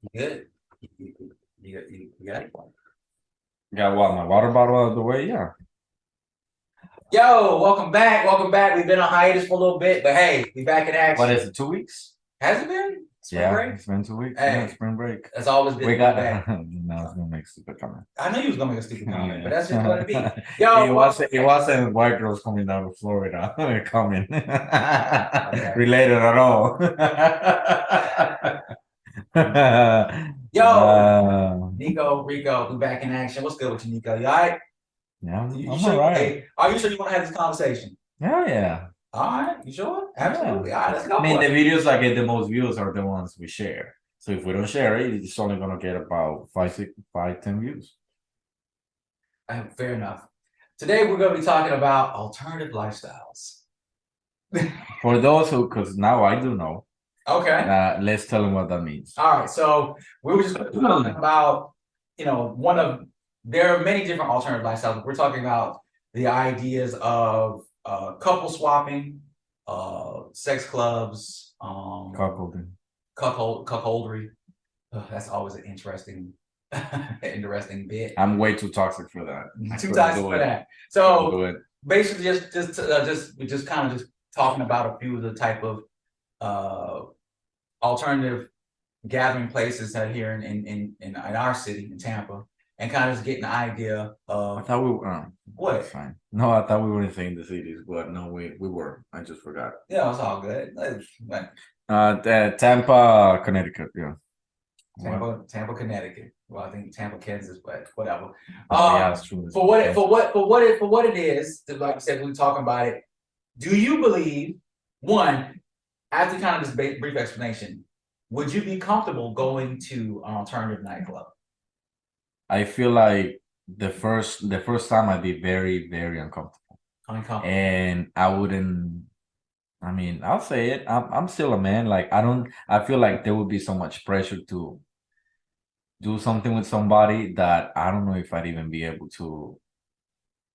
You good? You got it? Got what? My water bottle out of the way? Yeah. Yo, welcome back. Welcome back. We've been on hiatus for a little bit, but hey, we back in What action. is it? 2 weeks? Has it been? Spring Yeah, break? it's been 2 weeks. Yeah, Hey, spring break. that's always good We to be got back. now it's gonna make stupid comment. I knew you was gonna make a stupid comment, but Yeah. that's just what it be. it Yo, welcome wasn't it back. wasn't white girls coming down to Florida coming Okay. related at all. Yo, uh, Nico, Rico, we back in action. What's good with you, Nico? You all right? yeah, You I'm sure? all right. Hey, are you sure you want to have this conversation? Yeah, yeah. All right, you sure? Yeah. Absolutely. All right, let's I go mean, for the it. videos that get the most views are the ones we share. So if we don't share it, it's only gonna get about 10 views. Fair enough. Today we're going to be talking about alternative lifestyles. For those who, because now I do know, Okay. let's tell them what that means. All right. So we were just talking about, there are many different alternative lifestyles. We're talking about the ideas of couple swapping, sex clubs, Cuckolding. cuckoldry. That's always an interesting, interesting bit. I'm way too toxic for that. Too toxic for that. So basically, we're just kind of just talking about a few of the type of uh, alternative gathering places that here in our city in Tampa, and kind of just getting the idea I of thought we were what. fine. No, I thought we weren't saying the cities, but no, we were. I just forgot. Yeah, it's all good. Tampa, Connecticut. Yeah. Tampa, Connecticut. Well, I think Tampa, Kansas, but whatever. Oh yeah, that's true. For what it is, like I said, we talking about it. Do you believe, one, after kind of this brief explanation, would you be comfortable going to an alternative nightclub? I feel like the first time I'd be very, very uncomfortable. Uncomfortable. And I wouldn't. I mean, I'll say it. I'm still a man. Like I don't. I feel like there would be so much pressure to do something with somebody that I don't know if I'd even be able to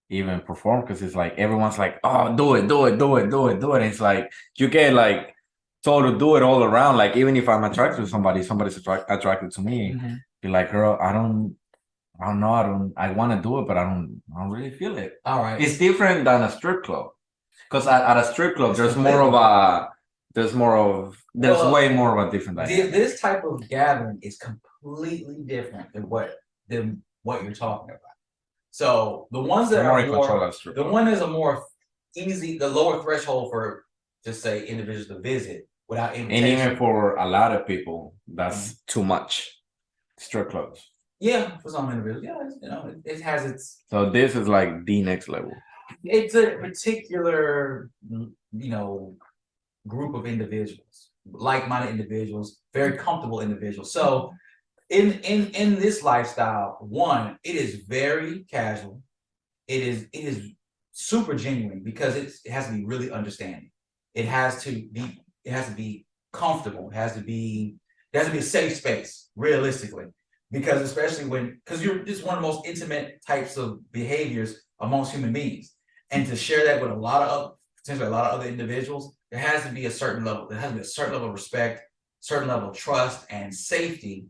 even perform, because it's like everyone's like, oh, do it, do it, do it, do it, do it. And it's like you get like told to do it all around. Like even if I'm attracted to somebody, somebody's attracted to me. Mm-hmm. Be like, girl, I don't know. I want to do it, but I don't really feel it. All right. It's different than a strip club, because at a strip club, there's way more of a different dynamic. This type of gathering is completely different than what you're talking about. So the ones that are more, the one is a more easy, the lower threshold for just say individuals to visit without invitation. And even for a lot of people, that's too much. Strip clubs. Yeah, for some individuals, yeah, it has its. So this is like the next level. It's a particular, group of individuals, like-minded individuals, very comfortable individuals. So in this lifestyle, one, it is very casual. It is super genuine because it has to be really understanding. It has to be comfortable. There has to be a safe space, realistically. Because especially because it's one of the most intimate types of behaviors amongst human beings. And to share that with potentially a lot of other individuals, there has to be a certain level of respect, certain level of trust and safety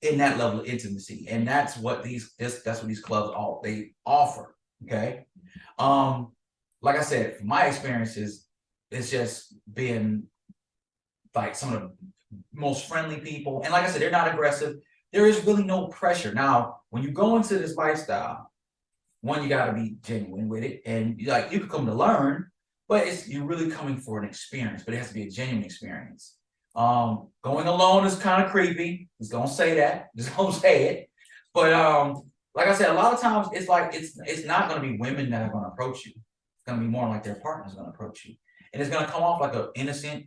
in that level of intimacy. And that's what these clubs they offer. Okay. Like I said, from my experiences, it's just been like some of the most friendly people. And like I said, they're not aggressive. There is really no pressure. Now, when you go into this lifestyle, one, you got to be genuine with it, and you could come to learn, but you're really coming for an experience. But it has to be a genuine experience. Going alone is kind of creepy. Just gonna say that. Just gonna say it. But like I said, a lot of times it's not gonna be women that are gonna approach you. It's gonna be more like their partner's gonna approach you, and it's gonna come off like an innocent,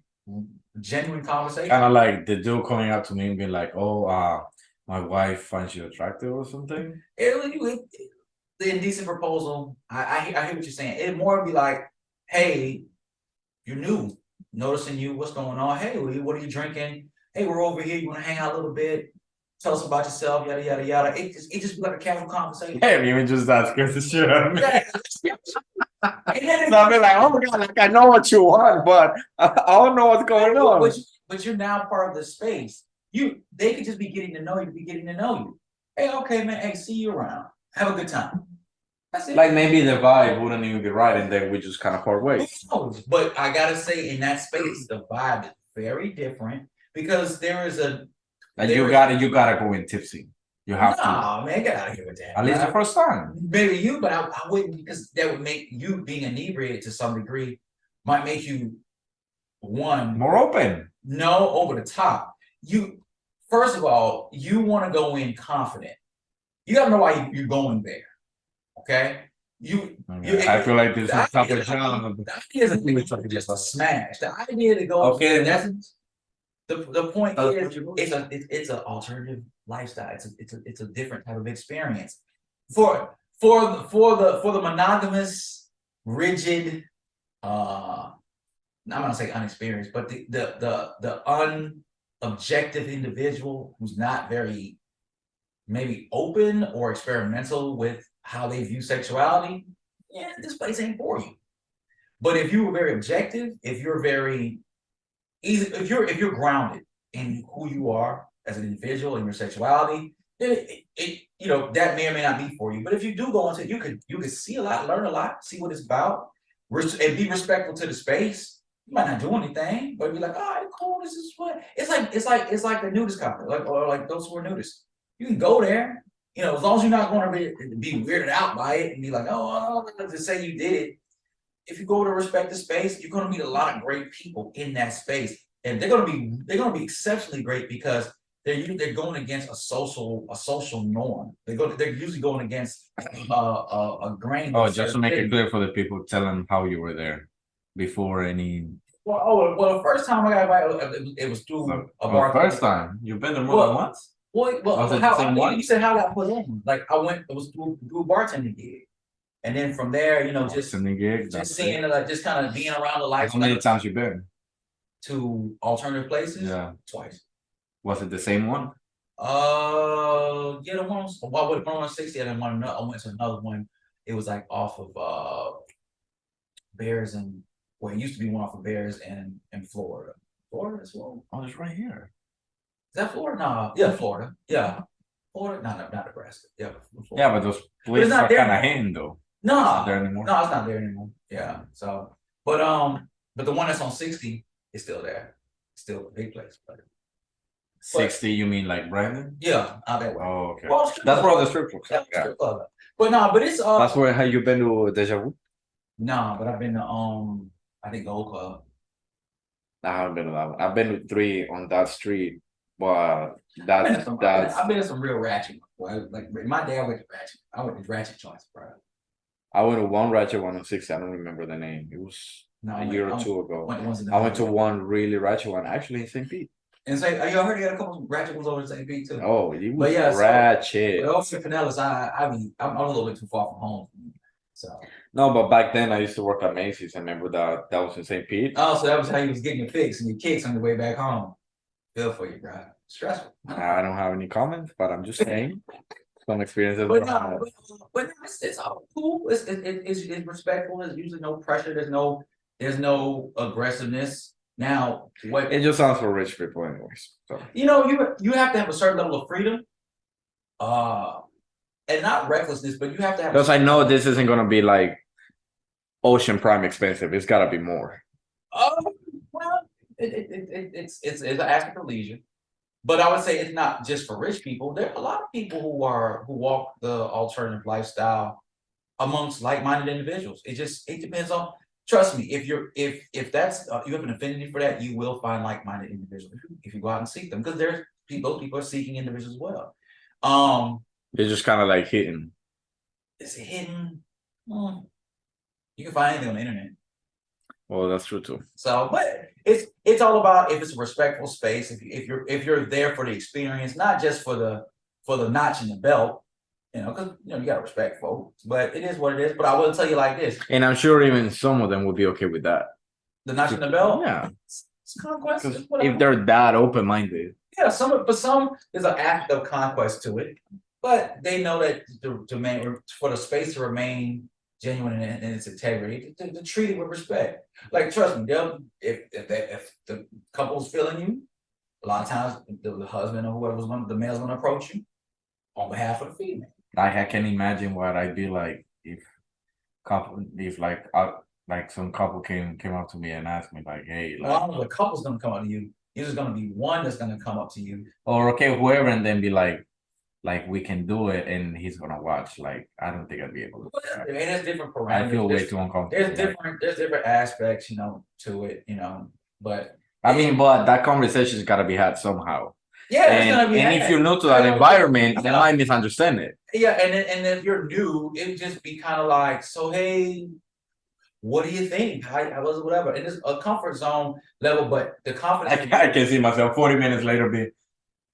genuine conversation. Kind of like the dude coming up to me and being like, "Oh, my wife finds you attractive" or something. The indecent proposal, I hear what you're saying. It more be like, hey, you're new, noticing you, what's going on? Hey, what are you drinking? Hey, we're over here. You want to hang out a little bit? Tell us about yourself, yada yada yada. It just be like a casual conversation. Hey, even just that scares the shit out of me. So I'll be like, oh my god, like I know what you want, but I don't know what's going on. But you're now part of the space. They could just be getting to know you. Hey, okay, man. Hey, see you around. Have a good time. That's it. Like maybe the vibe wouldn't even be right, and then we just kind of part ways. But I gotta say, in that space, the vibe is very different because there is a. Like you gotta go in tipsy. You have to. Nah, man, get out of here with that. At least the first time. Maybe you, but I wouldn't, because that would make you being inebriated to some degree might make you one More open. no over the top. You first of all, you want to go in confident. You gotta know why you're going there. Okay. I feel like this is a tougher job. The idea is just a smash. The idea to go Okay, the point is it's an alternative lifestyle. It's a different type of experience. For the monogamous, rigid, I'm gonna say unexperienced, but the unobjective individual who's not very maybe open or experimental with how they view sexuality, yeah, this place ain't for you. But if you were very objective, if you're very easy, if you're grounded in who you are as an individual and your sexuality, then that may or may not be for you. But if you do go into it, you could see a lot, learn a lot, see what it's about, and be respectful to the space. You might not do anything, but be like, all right, cool. This is what it's like the nudist couple, or like those who are nudists. You can go there, as long as you're not going to be weirded out by it and be like, oh, just say you did it. If you go to respect the space, you're going to meet a lot of great people in that space, and they're going to be exceptionally great because they're going against a social norm. They're usually going against a grain. Oh, just to make it clear for the people, tell them how you were there before any. Well, the first time I got invited, it was through a bar. First time you've been there more than once. You said how I got put on? Like it was through a bartending gig. And then from there, just seeing just kind of being around the life. How many times you been to alternative places? Yeah, twice. Was it the same one? Yeah, the one with 160, and then I went to another one. It was like off of Bears and it used to be one off of Bears in Florida. Florida as well. Oh, it's right here. Is that Florida? No, yeah, Florida. Yeah, Florida. No, not Nebraska. Yeah, Florida. Yeah, but those places are kind of hidden though. No, it's not there anymore. No, it's not there anymore. Yeah. So, but the one that's on 60 is still there. It's still a big place. But 60, you mean like Brandon? Yeah, out that way. Oh, okay. Well, that's where the strip club. Yeah, strip club. But no, but it's That's where have you been to Deja Vu? No, but I've been to I think Gold Club. I haven't been to that one. I've been to 3 on that street, but I've been to some real ratchet. Well, like my dad went to ratchet. I went to ratchet joints, bro. I went to one ratchet one on 60. I don't remember the name. It was a year or two ago. I went to one really ratchet one, actually in St. Pete. And say, I heard you got a couple ratchet ones over in St. Pete too. Oh, it was ratchet. But also Pinellas, I'm a little bit too far from home. So no, but back then I used to work at Macy's. I remember that was in St. Pete. Oh, so that was how you was getting your fix and your kicks on your way back home. Feel for you, bro. Stressful. I don't have any comments, but I'm just saying some experiences. But it's all cool. It's respectful. There's usually no pressure. There's no aggressiveness. Now, it just sounds for rich people, anyways. So you have to have a certain level of freedom, and not recklessness, but you have to have. Because I know this isn't gonna be like Ocean Prime expensive. It's gotta be more. Well, it's an aspect of leisure, but I would say it's not just for rich people. There are a lot of people who walk the alternative lifestyle amongst like-minded individuals. It depends on. Trust me, if that's you have an affinity for that, you will find like-minded individuals if you go out and seek them, because those people are seeking individuals as well. They're just kind of like hidden. Is it hidden? You can find anything on the internet. Well, that's true too. So, but it's all about if it's a respectful space. If you're there for the experience, not just for the notch in the belt. Because you gotta respect folks, but it is what it is. But I will tell you like this, and I'm sure even some of them would be okay with that. The notch in the belt, yeah. It's conquest. If they're that open-minded, yeah. Some there's an act of conquest to it, but they know that for the space to remain genuine in its integrity, to treat it with respect. Like, trust me, if the couple's feeling you, A lot of times, the husband or whoever's the male's gonna approach you on behalf of the female. Like I can imagine what I'd be like if like some couple came up to me and asked me like, hey, Well, I like, don't know if a couple's gonna come up to you. It's just gonna be one that's gonna come up to you. or okay, whoever, and then be like we can do it, and he's gonna watch. Like, I don't think I'd be able to. And there's different parameters. I feel way There's- too uncomfortable. There's different aspects, to it, but I mean, but that conversation's gotta be had somehow. yeah, it's gonna be And had. if you're new to that environment, they might misunderstand it. Yeah, and if you're new, it would just be kind of like, so hey, what do you think? I was whatever, and it's a comfort zone level, but the confidence. I can see myself 40 minutes later be,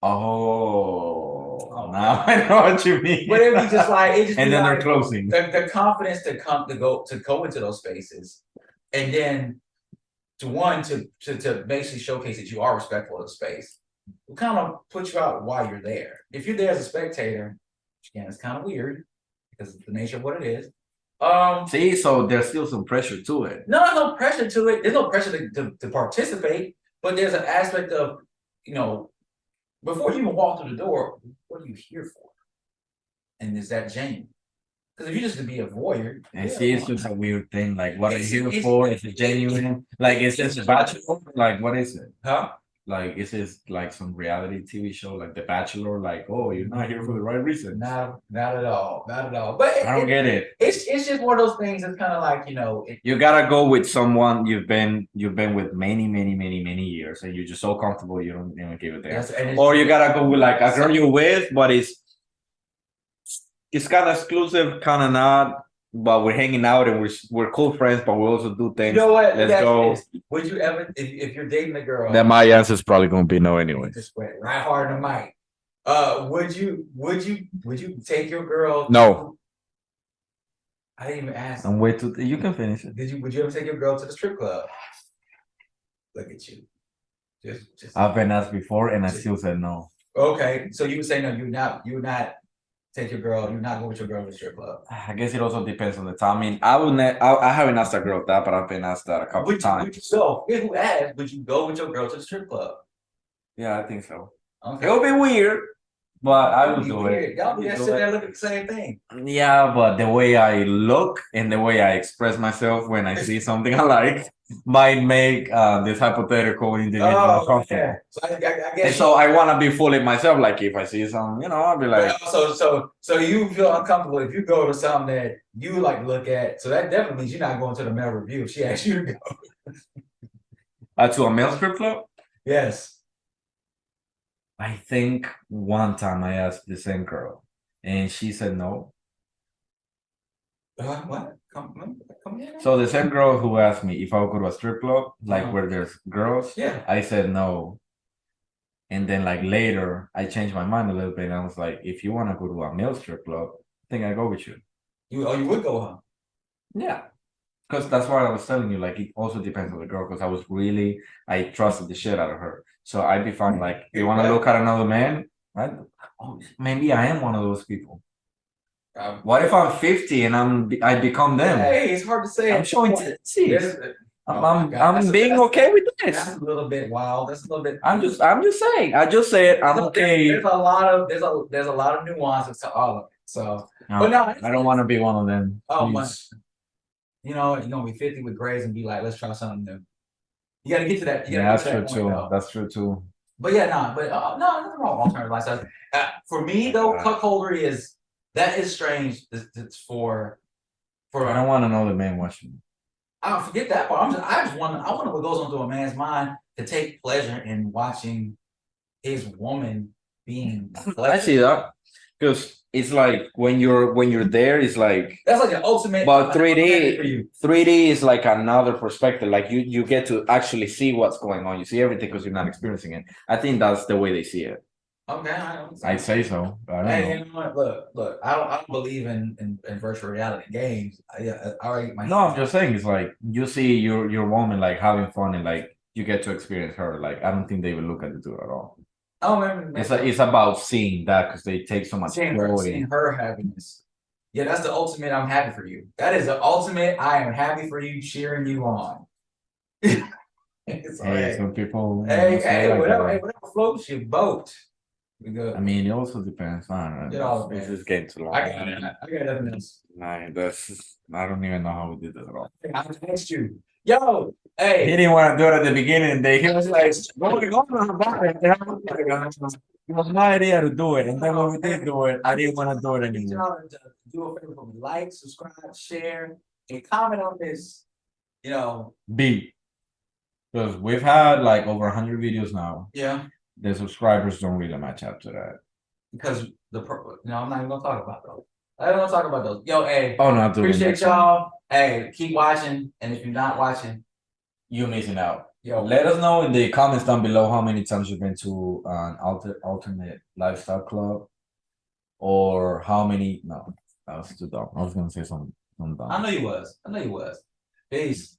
oh, now God. I know what you mean. But it'd be just like it just and be then like, they're closing. the confidence to go into those spaces, and then to basically showcase that you are respectful of the space. Will kind of put you out while you're there. If you're there as a spectator, which again it's kind of weird because of the nature of what it is. See, so there's still some pressure to it. No, there's no pressure to it. There's no pressure to participate, but there's an aspect of, before you even walk through the door, what are you here for? And is that genuine? Because if you just to be a voyeur, and see, it's just a weird thing. Like, what are you here for? Is it genuine? Like, is this Bachelor? Like, what is it? Huh? Like, is this like some reality TV show, like The Bachelor? Like, oh, you're not here for the right reason. Not at all. Not at all. But I don't get it. It's just one of those things. It's kind of like, you gotta go with someone you've been with many years, and you're just so comfortable you don't even give it there. Yes, or you gotta go with like a girl you're with, but it's kind of exclusive, kind of not. But we're hanging out and we're cool friends, but we also do things. You know what? Let's go. Would you ever, if you're dating a girl? Then my answer is probably gonna be no anyway. Just went right hard in the mic. Would you take your girl? No. I didn't even ask. I'm way too. You can finish it. Would you ever take your girl to the strip club? Look at you. Just. I've been asked before, and I still said no. Okay, so you would say no. You would not take your girl. You're not going with your girl to the strip club. I guess it also depends on the time. I mean, I haven't asked a girl that, but I've been asked that a couple times. Would you go? Who asked? Would you go with your girl to the strip club? Yeah, I think so. Okay. It would be weird, but I would do it. Y'all be sitting there looking at the same thing. Yeah, but the way I look and the way I express myself when I see something I like might make this hypothetical individual comfortable. Yeah. So I guess. And so I want to be fully myself. Like if I see something, I'll be like. So you feel uncomfortable if you go to something that you like to look at. So that definitely means you're not going to the male review if she asks you to go. To a male strip club? Yes. I think one time I asked the same girl, and she said no. What? Come in. So the same girl who asked me if I would go to a strip club, like where there's girls, yeah, I said no. And then like later, I changed my mind a little bit, and I was like, if you want to go to a male strip club, I think I go with you. You would go, huh? Yeah. Because that's why I was telling you, like, it also depends on the girl, because I trusted the shit out of her. So I'd be fine, like, you want to look at another man? Right? Oh, maybe I am one of those people. What if I'm 50 and I become them? Hey, it's hard to say. I'm showing tendencies. I'm being okay with this. That's a little bit wild. That's a little bit. I'm just saying. I just said I'm okay. There's a lot of nuances to all of it. So, no, but no, I don't want to be one of them. Oh my. You're gonna be 50 with grades and be like, let's try something new. You gotta get to that. Yeah, that's true too. That's true too. But yeah, nothing wrong with alternative lifestyle. For me though, cuckoldry is strange. It's for. I don't want to know the man watching. I don't forget that part. I wonder what goes on through a man's mind to take pleasure in watching his woman being. I see that. Because it's like when you're there, it's like that's like an ultimate. But 3D is like another perspective. Like you get to actually see what's going on. You see everything because you're not experiencing it. I think that's the way they see it. Okay, I'd say so. I don't know. You know what? Look. I don't believe in virtual reality games. No, I'm just saying it's like you see your woman like having fun and like you get to experience her. Like I don't think they will look at the two at all. Oh, man. It's about seeing that because they take so much joy. Seeing her happiness. Yeah, that's the ultimate. I'm happy for you. That is the ultimate. I am happy for you, cheering you on. So, Hey, hey, some people. hey, like whatever, that. hey, whatever floats your boat. We good. I mean, it also depends on. Get off, It's man. just getting too long. I got nothing else. Nah, I don't even know how we did that at all. I text you, yo, He hey, didn't want to do it at the beginning, and he was like, "Go on about it." And I was like, it was my idea to do it, and then when we did do it, I didn't want to do it I need anymore. y'all to do a favor for me. Like, subscribe, share, and comment on this. You know, B, because we've had like over 100 videos now. yeah, The subscribers don't really match up to that. because I'm not even gonna talk about those. I don't want to talk about those. Yo, hey, Oh no, dude, appreciate next one. y'all. Hey, keep watching, and if you're not watching, You're missing out. yo, Let us know in the comments down below how many times you've been to an alternate lifestyle club, or how many. No, that was too dumb. I was gonna say something dumb. I know you was. Peace.